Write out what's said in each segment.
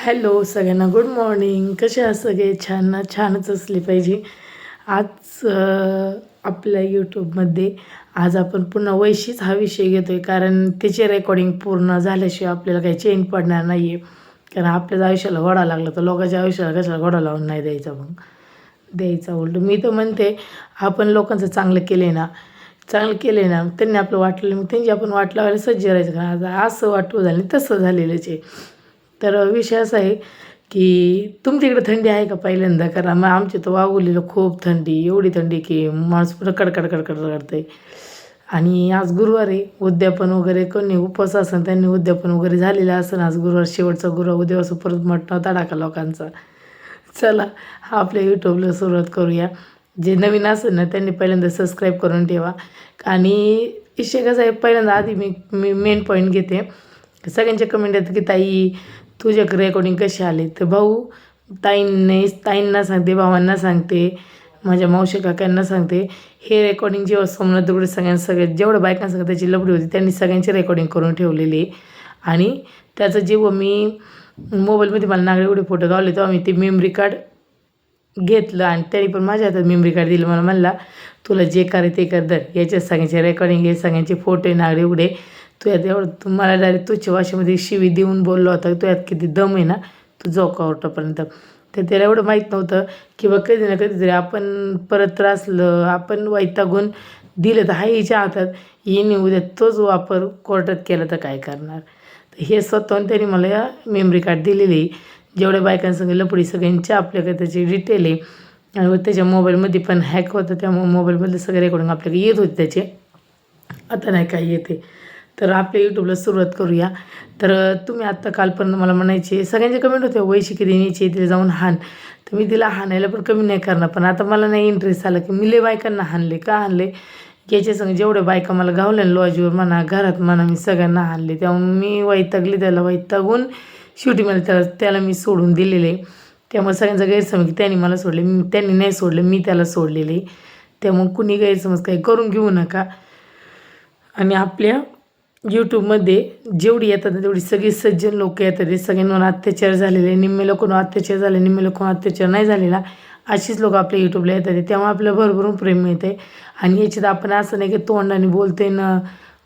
Hello सगळ्यांना good morning. कसे आहात सगळे? छान ना? छानच असले पाहिजे. आज आपल्या यूट्यूबमध्ये आज आपण पुन्हा वैशीच हा विषय घेतो आहे, कारण त्याचे रेकॉर्डिंग पूर्ण झाल्याशिवाय आपल्याला काही चेंज पडणार नाही आहे. कारण आपल्याच आयुष्याला घोडा लागला तर लोकांच्या आयुष्याला कशाला घोडा लावून नाही द्यायचा, मग द्यायचा उलट. मी तर म्हणते आपण लोकांचं चांगलं केले ना, चांगलं केले ना, त्यांनी आपलं वाटलं मग त्यांची आपण वाट लावायला सज्ज राहायचं. कारण आता असं वाटू झालं तसं झालेलंच आहे. तर विषय असा आहे की तुमच्या इकडे थंडी आहे का पहिल्यांदा? कारण मग आमच्या तर वाघोलीला खूप थंडी, एवढी थंडी की माणूस पुरं कडकड कडकड करते. आणि आज गुरुवार आहे, उद्यापन वगैरे कोणी उपवास असेल त्यांनी उद्यापन वगैरे झालेलं असेल. आज गुरुवार, शेवटचा गुरुवार. उद्या असं परत मटणं तडाखा लोकांचा. चला आपल्या यूट्यूबला सुरुवात करूया. जे नवीन असेल ना त्यांनी पहिल्यांदा सबस्क्राईब करून ठेवा. आणि विषय कसा आहे, पहिल्यांदा आधी मी मी मेन पॉईंट घेते. सगळ्यांचे कमेंट येतात की ताई तुझ्या रेकॉर्डिंग कशी आली. तर भाऊ, ताईंना सांगते, भावांना सांगते, माझ्या मावशी काकांना सांगते. हे रेकॉर्डिंग जेव्हा सोमनाथ दगडे सगळ्यात जेवढं बायकांसंग त्याची लफडी होती त्यांनी सगळ्यांची रेकॉर्डिंग करून ठेवलेली आहे. आणि त्याचं जेव्हा मी मोबाईलमध्ये मला नागडे एवढे फोटो गावले तेव्हा मी ते मेमरी कार्ड घेतलं आणि त्यांनी पण माझ्या हातात मेमरी कार्ड दिलं. मला म्हणला तुला जे करायचं ते कर, दर याच्यात सगळ्यांचे रेकॉर्डिंग आहे, सगळ्यांचे फोटो आहे नागडे एवढे. तू यात एवढं तुम्हाला डायरेक्ट तुझ्या भाषेमध्ये शिवी देऊन बोलला होता, तू यात किती दम आहे ना, तू जाऊ कोर्टापर्यंत. तर त्याला एवढं माहीत नव्हतं की बा कधी ना कधीतरी आपण परत त्रासलं, आपण वैतागून दिलं तर हाय हिच्या हातात, हिने उद्या तोच वापर कोर्टात केला तर काय करणार. तर हे स्वतःहून त्यांनी मला मेमरी कार्ड दिलेली आहे. जेवढ्या बायकांसंग लफडी सगळ्यांच्या आपल्याकडे त्याची डिटेल आहे. आणि त्याच्या मोबाईलमध्ये पण हॅक होतं, त्यामुळे मोबाईलमधले सगळे रेकॉर्डिंग आपल्याकडे येत होते त्याचे. आता नाही काय येते. तर आपल्या यूट्यूबला सुरुवात करूया. तर तुम्ही आत्ता कालपर्यंत मला म्हणायचे, सगळ्यांचे कमेंट होते वैशी किती न्यायची तिला जाऊन हाण. तर मी तिला हाणायला पण कमी नाही करणार, पण आता मला नाही इंटरेस्ट आला की मी लय बायकांना हाणले. का हाणले? याच्या संग जेवढ्या बायका मला गावल्या लॉजवर म्हणा, घरात म्हणा, मी सगळ्यांना हाणले. त्यामुळे मी वैतागली, त्याला वैतागून शेवटी मला त्याला मी सोडून दिलेले. त्यामुळे सगळ्यांचा गैरसमज की त्यांनी मला सोडले, त्यांनी नाही सोडले, मी त्याला सोडलेले. त्यामुळे कुणी गैरसमज काही करून घेऊ नका. आणि आपल्या यूट्यूबमध्ये जेवढी येतात ना तेवढी सगळी सज्जन लोक येतात. ते सगळ्यांवर अत्याचार झालेले, निम्मे लोकांवर अत्याचार झाले, निम्मे लोकांवर अत्याचार नाही झालेला, अशीच लोक आपल्या यूट्यूबला येतात. त्यामुळे आपल्याला भरभरून प्रेम मिळते. आणि याच्यात आपण असं नाही की तोंडाने बोलते ना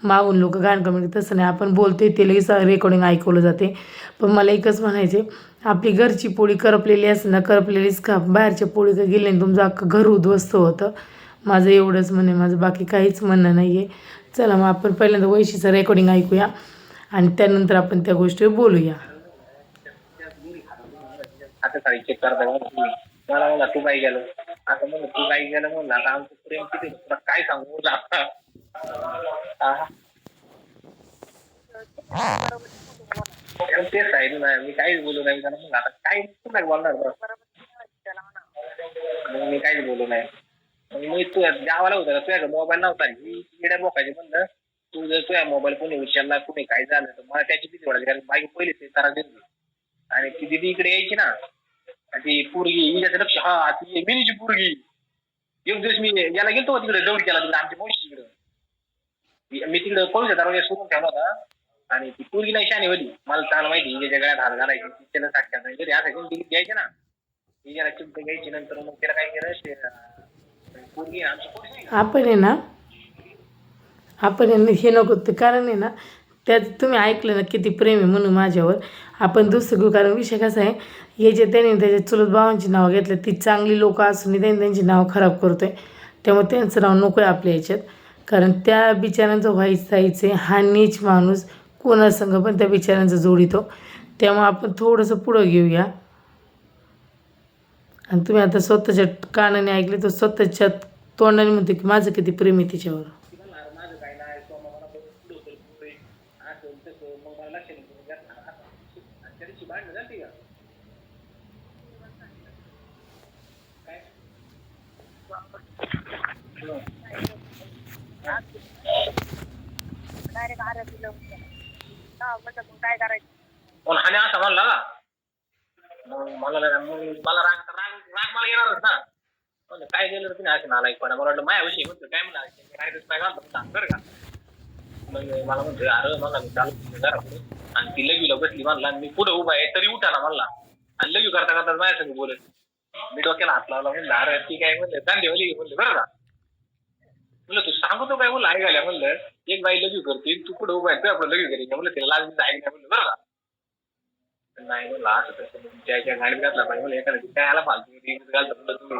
मागून लोक घाण कमेंट, तसं नाही. आपण बोलते ते लगेच रेकॉर्डिंग ऐकवलं जाते. पण मला एकच म्हणायचे, आपली घरची पोळी करपलेली असं ना, करपलेलीच का, बाहेरच्या पोळी का गेली तुमचं अख्खं घर उद्ध्वस्त होतं. माझं एवढंच म्हणे, माझं बाकी काहीच म्हणणं नाही आहे. चला मग आपण पहिल्यांदा वैशीचं रेकॉर्डिंग ऐकूया आणि त्यानंतर आपण त्या गोष्टीवर बोलूया. आता काही चेक करता मला म्हणला तू काय गेलं, आता म्हणलं तू काय गेलं म्हणलं, आता आमचं प्रेम किती तुला काय सांगू आता. तेच आहे ना, मी काहीच बोलू नाही त्याला. मग आता काय नाही बोलणार मी काहीच बोलू नाही. मी तू गावाला होता तुझ्या मोबाईल नव्हता, ही येड्या बोकायची. म्हणलं तू जर तुझ्या मोबाईल कोणी विचारला कुणी काय झालं तर मला त्याची भीती वाटायची, कारण बाईक पहिली ते तारा दिली. आणि ती दिदी इकडे यायची ना, ती पोरगी हिच्याचं लक्ष, हा ती मिनीची पोरगी. एक दिवस मी याला गेलतो तिकडे, दौड केला तिकडे आमच्या मावशी तिकडे. मी तिकडे पळूच्या दरवाजा सोडून ठेवला होता. आणि ती पोरगी नाही शाने होती, मला चांगलं माहिती हिच्या गळ्यात हात घालायची, त्याला साठ घरी असं घ्यायचे ना, हिच्याला चिंता घ्यायची. नंतर मग त्याला काय केलं, पोरगी आमची पोरगी आपण आहे ना, आपण आहे ना हे नको ते, कारण आहे ना त्यात तुम्ही ऐकलं ना किती प्रेम आहे म्हणून माझ्यावर. आपण दुसरं घेऊ, कारण विषय कसा आहे, हे जे त्याने त्याच्या चुलत भावांची नावं घेतलं, ती चांगली लोक असून त्यांनी त्यांची नावं खराब करतोय. त्यामुळे त्यांचं नाव नको आहे आपल्या ह्याच्यात. कारण त्या बिचाऱ्यांचं व्हायचं जायचं आहे, हा नीच माणूस कोणासंग पण त्या बिचाऱ्यांचं जोडितो. त्यामुळे आपण थोडंसं पुढं घेऊया. आणि तुम्ही आता स्वतःच्या कानाने ऐकले तर स्वतःच्या तोंडाने म्हणते की माझं किती प्रेम आहे तिच्यावर. माझं काय नाही, मला पुढे असं तसं. मग मला लक्षात त्या दिवशी भांडण झाली का काय, काय करायचं आणि असं म्हणला ना, मग मला मला राग राग राग मला येणारच ना. म्हणलं काय गेलं तुम्ही असं नालायकपणा. मला वाटलं माझ्याविषयी म्हणतो काय म्हणा काय घालतो सांग बरं का. मग मला म्हणतो अरे मला मी चालू घरापुढे आणि ती लगीला बसली म्हणला मी पुढे उभा आहे तरी उठा ना म्हणला आणि लगी करता करता माझ्या संग बोलत मी डोक्याला हात लावला म्हणलं अरे ती काय म्हणलं दांडेवाली म्हणलं बरं का म्हणलं तू सांगतो काय म्हणलं ऐकायला म्हणलं एक बाई लगी करते तू पुढे उभा आहे आपलं लगी करायचं म्हणलं तिला लाज ऐक नाही म्हणलं बरं का नाही म्हणलं असं तसं त्याच्या गाडीत घातला पाहिजे म्हणलं एखाद्या काय आला फालतू घालता म्हणलं तुम्ही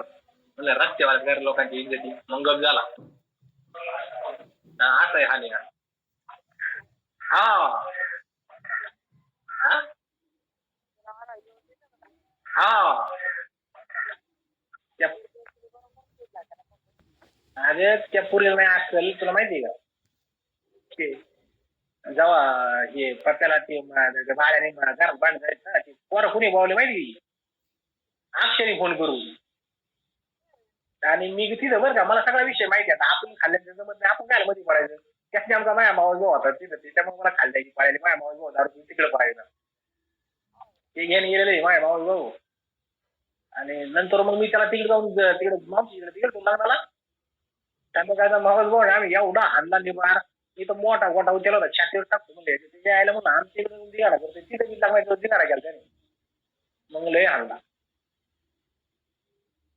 म्हणलं रस्त्यावर लोकांची इज्जती मग गप झाला असं आहे हा निघा हा हा अरे त्या पुरीला नाही असेल तुला माहिती आहे का ते जेव्हा हे पत्त्याला ते भाड्याने घरात बांध जायचं ना ते पोरं कुणी बोलले माहिती अक्षरी फोन करू आणि मी तिथं बरं का मला सगळा विषय माहिती आहे आपण खाल्ल्याचं जमत नाही आपण काय मध्ये पडायचं त्याने आमचा माया मावळ जो होता तिथं त्याच्यामुळे मला खाल्ल्याची पाळायला माया मावळ जो होता तिकडे पडायचं ते घेऊन गेलेले माया मावळ भाऊ आणि नंतर मग मी त्याला तिकडे जाऊन तिकडे मावशी तिकडे लग्नाला त्यानं काय मावळ भाऊ आम्ही एवढा हाणला निभार इथं मोठा गोटा उचलला होता छातीवर टाकतो म्हणजे तिथे यायला म्हणून आमच्या इकडे दिगाडा करतो तिथे मी लागवायचं दिगाडा केला त्याने मग लय हाणला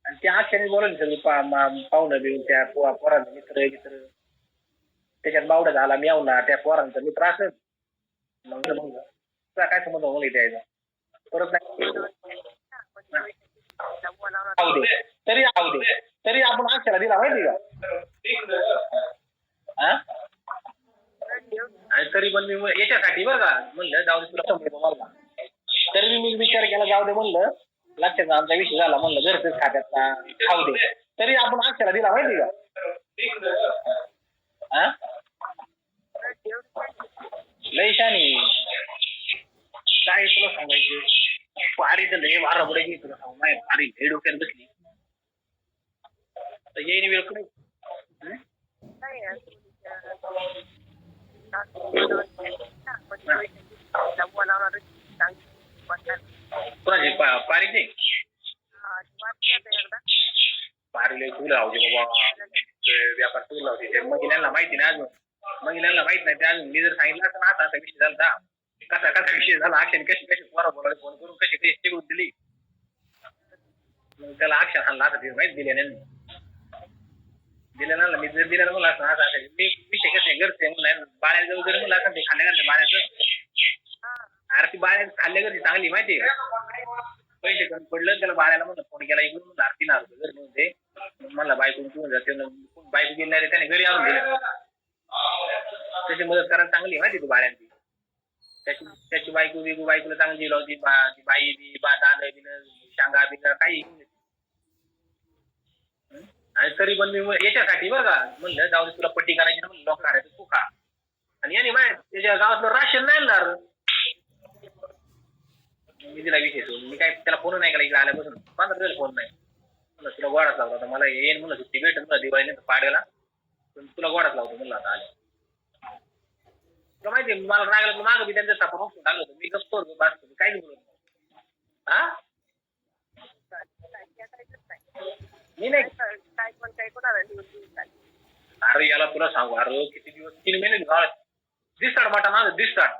आणि त्या आख्याने बोलवली सगळी पाहुणं बिऊन त्या पोरांचा मित्र त्याच्यात बावडा झाला मेवला त्या पोरांचा मित्र असेल मग काय संबंध म्हणून द्यायचा परत नाही तरी आपण अक्षरा दिला माहिती का तरी पण मी याच्यासाठी बरं का म्हणलं जाऊ दे तुला समजतो मला तरी मी विचार केला जाऊ दे म्हणलं लक्षात आमचा विषय झाला म्हणलं घरच खात्यात खाऊ दे तरी आपण अक्षरा दिला माहिती का लय शानी काय तुला सांगायचं पारी तर लय वारा पुढे तुला सांगू नाही पारी लय डोक्यात बसली तर येईन वेळ कुठे कोणाची पारीची पारीला तू लावते बाबा व्यापार तू लावते ते महिलांना माहिती नाही अजून महिलांना माहित नाही ते अजून मी जर सांगितलं असं ना आता असा विषय झाला कसा विषय झाला अक्षर कशी पोरा बोलायला फोन करून कशी टिकून दिली मग त्याला अक्षर हाणला असं ते माहिती दिल्या ना मी जर दिलेलं मला असं असं मी विषय कसे घरचे म्हणून बाळ्या जवळ जरी मला असं ते खाल्ल्या घरचे बाळ्याचं अरे ती बाळ्या खाल्ल्या घरची चांगली माहिती आहे पैसे कमी पडलं त्याला बाळ्याला म्हणलं फोन केला इकडून म्हणून आरती ना घर म्हणते मला बायकून घेऊन जाते बायको गेल्याने त्याने घरी आणून दिलं त्याची मदत करायला चांगली माहिती तू बाळ्यांची त्याची बायकोला चांगली दिला होती बाई दादा बिन शांगा बिन काही आणि तरी पण मी याच्यासाठी बरं का म्हणलं जाऊ तुला पट्टी करायची ना म्हणलं लोक तू खा आणि याने त्याच्या गावातलं राशन नाही आणणार मी तिला विषय मी काय त्याला फोन नाही केला इकडे आल्यापासून 15 दिवस फोन नाही म्हणलं तुला गोडाच लावतो आता मला येईन म्हणलं सुट्टी भेटेल म्हणलं दिवाळी नाही पाड्याला पण तुला गोडाच लावतो म्हणलं आता आले तुला माहिती मला रागला मागं मी त्यांच्या सापड उठून टाकलं होतं मी गप्प बसतो काय नाही बोलत हा मी नाही अरे याला तुला सांगू अरे किती दिवस 3 महिने दिसतात मटण आज दिसतात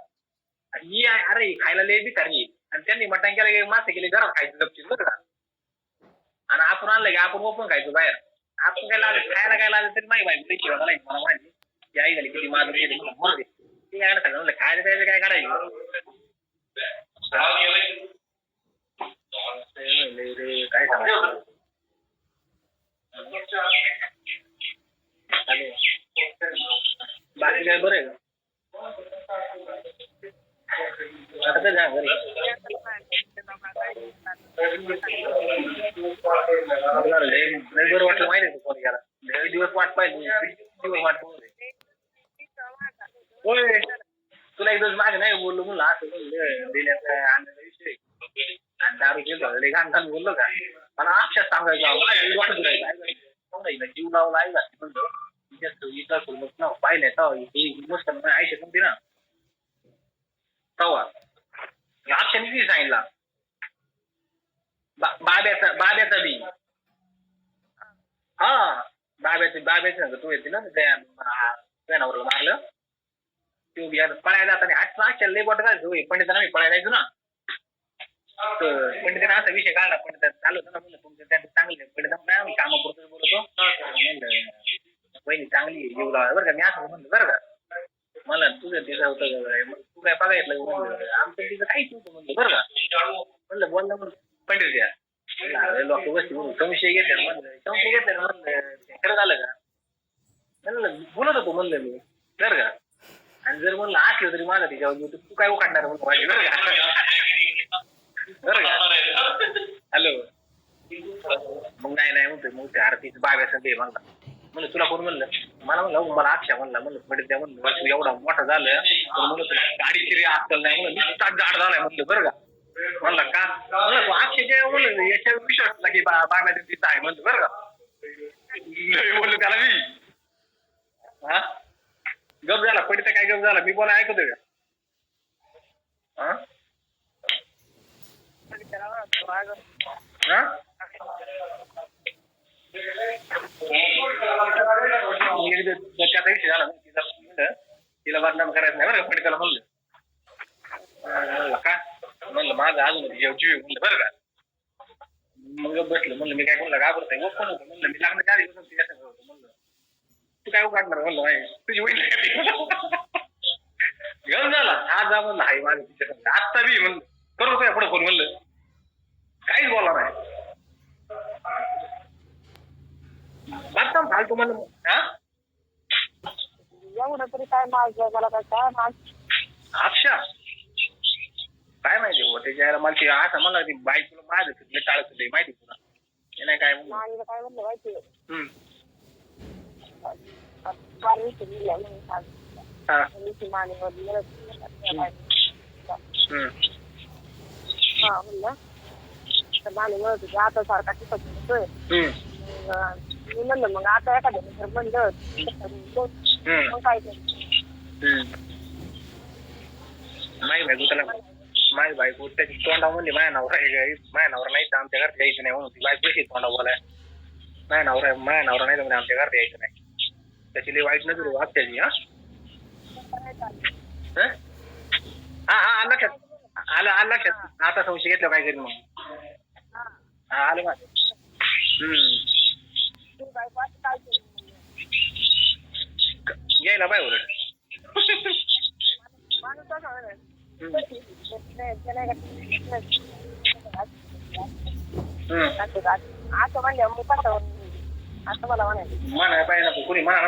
अरे खायला लय भिकारी आणि त्यांनी मटण केलं मासे केले घरात खायचं गपचीत बरं का आणि आपण आणलं की आपण ओपन खायचो बाहेर आपण काय लागलं खायला काय लागलं तरी माहिती बाई मला माहिती ती आई झाली किती माझं गेली मला ते काय सांगितलं खायला प्यायचं काय करायचं काय सांगायचं बाकी काय बरं आहे आता काय जा घरी लय बरं वाटलं माहिती आहे फोन केला लय दिवस वाट पाहिजे दिवस वाट होय तुला एक दिवस मागे नाही बोललो म्हणलं असं बोललं दिल्याचा आणण्याचा विषय आणि दारू घेऊन घाण घाण बोललो का मला अक्षात सांगायचं वाटत राहिलं जीव लावला आहे म्हणलं पाहिलंय मस्त आयशा कोणती ना तवा अक्षाने किती सांगितला बाब्याचा बी हा बाब्याचं तू येते ना त्या नवऱ्याला मारलं तो बिहार पळायला जाताना आज मागच्या लय बोट घालतो पंडितांना मी पळायला जायचो ना. तर पंडितांना असा विषय काढला पंडित चालू होतं ना म्हणलं तुमचं त्यांचं चांगलं आहे पंडित नाही आम्ही कामापुरतं बोलतो म्हणलं बहिणी चांगली येऊ लागला बरं का मी असं म्हणलं बरं का मला तुझं तिचं होतं तू काय बघायचं म्हणलं आमचं तिचं काहीच नव्हतं म्हणलं बरं का म्हणलं बोललं म्हणलं पंडित द्या लोक वस्ती म्हणून संशय घेतले म्हणलं संशय घेतले म्हणलं खरं झालं का म्हणलं बोलत होतो म्हणलं मी बरं का आणि जर म्हणलं असलं तरी माझा तिच्यावर तू काय उखाडणार म्हणून माझी बरं का बरं का हॅलो मग नाही म्हणतोय मग ते आरतीचं बागायचं ते म्हणला म्हणलं तुला कोण म्हणलं मला म्हणलं मला अक्षा म्हणला म्हणलं पंडित द्या म्हणलं एवढा मोठा झालं तर म्हणलं गाडी चिरी अक्कल नाही म्हणलं नुसता गाड झालाय म्हणलं बरं का म्हणला का म्हणलं अक्षय म्हणलं याच्यावर विश्वास ना की बागायचं तिथं आहे म्हणलं बरं का म्हणलं त्याला मी हा गप झाला पंडित काय गप झाला मी बोला ऐकतोय का हा त्याचा विषय झाला तिला बदनाम करायचं नाही बरं का पंडिताला म्हणलं का म्हणलं माझं अजून जीव म्हणलं बरं का मग बसलं म्हणलं मी काय म्हणलं घाबरताय ओपन होतं म्हणलं मी लागण्याच्या आधी म्हणलं तू काय काढणार म्हणलं तुझी वहिनी घेऊन झाला हा जा म्हणलं हाय माझं तिच्या आत्ता बी म्हणलं करू काय पुढे फोन म्हणलं काहीच बोला नाही बागताम फालतू म्हणलं हा एवढं तरी काय माझं मला काय अक्षा काय माहिती हो त्याच्या मला ते असं मला ती बाईक तुला माझं तिथलं टाळत होते माहिती तुला हे नाही काय म्हणलं काय म्हणलं माहिती हा म्हणलं तर माने म्हणत होते आता सारखा टिकत म्हणतोय मी म्हणलं मग आता एखाद्या म्हणलं मग काय नाही बायको त्याला माझी बायको त्याची तोंडा म्हणली माझ्या नवरा नाही तर आमच्या घरात यायचं नाही म्हणून ती बायको कशी तोंडा बोलाय माझ्या नवरा नाही तर आमच्या घरात यायचं नाही त्याची लई वाईट नजर वाग त्याची हा लक्षात आलं लक्षात आता संशय घेतलं काय करीन मग हा आलं मग घ्यायला बाय उलट असं म्हणलं मग कसं असं मला म्हणायचं म्हणाय पाहिजे ना कुणी म्हणा ना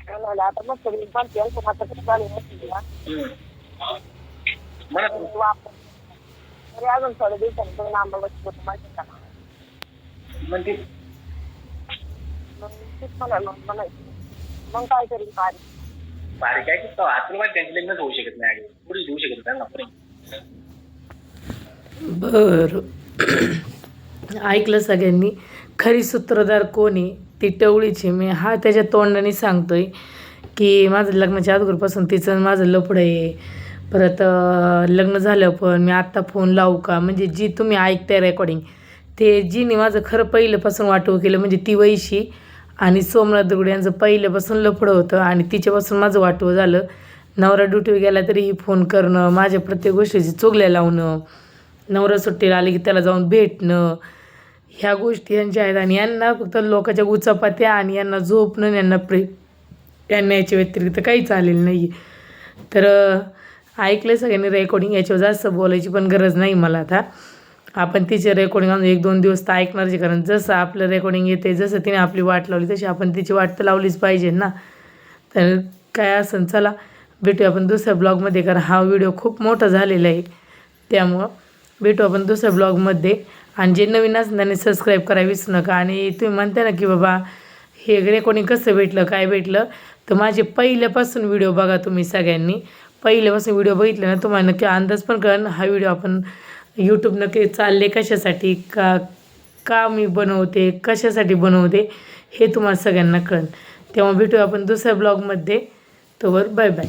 म्हणायला आता मस्त बनते मात्र किती चालू नसते तरी अजून थोड्या दिवसांनी तो लांब बसत होतो माहिती का म्हणते मग तीच म्हणायचं मग काय तरी बारीक काय की आजूबाजू त्यांचे लग्नच होऊ शकत नाही पुढे देऊ शकत नाही ना बरं ऐकलं सगळ्यांनी खरी सूत्रधार कोणी ती टवळीची मी हा त्याच्या तोंडाने सांगतोय की माझं लग्नाच्या अगोदरपासून तिचं माझं लफडं आहे परत लग्न झालं पण मी आत्ता फोन लावू का म्हणजे जी तुम्ही ऐकताय रेकॉर्डिंग ते जीने माझं खरं पहिल्यापासून वाटव केलं म्हणजे ती वैशी आणि सोमनाथ दगडे यांचं पहिल्यापासून लफडं होतं आणि तिच्यापासून माझं वाटव झालं नवरा ड्युटीवर गेला तरीही फोन करणं माझ्या प्रत्येक गोष्टीची चुगल्या लावणं नवरा सुट्टीला आले की त्याला जाऊन भेटणं ह्या गोष्टी यांच्या आहेत आणि यांना फक्त लोकांच्या उचापात्या आणि यांना झोपणं यांना यांना याच्या व्यतिरिक्त काहीच आलेलं नाही तर ऐकलं सगळ्यांनी रेकॉर्डिंग याच्यावर जास्त बोलायची पण गरज नाही मला आता आपण तिचे रेकॉर्डिंग आणून 1-2 दिवस तर ऐकणारच कारण जसं आपलं रेकॉर्डिंग येते जसं तिने आपली वाट लावली तशी आपण तिची वाट तर लावलीच पाहिजे ना तर काय असं चला भेटू आपण दुसऱ्या ब्लॉगमध्ये कारण हा व्हिडिओ खूप मोठा झालेला आहे त्यामुळं भेटू आपण दुसऱ्या ब्लॉगमध्ये आणि जे नवीन असं त्यांनी सबस्क्राईब करायला विसरू नका आणि तुम्ही म्हणता ना की बाबा हे रेकॉर्डिंग कसं भेटलं काय भेटलं तर माझे पहिल्यापासून व्हिडिओ बघा तुम्ही सगळ्यांनी पहिल्यापासून व्हिडिओ बघितले ना तुम्हाला नक्की अंदाज पण कळन हा व्हिडिओ आपण यूट्यूब नक्की चालले कशासाठी का मी बनवते कशासाठी बनवते हे तुम्हाला सगळ्यांना कळन तेव्हा भेटू आपण दुसऱ्या ब्लॉगमध्ये तोवर बाय बाय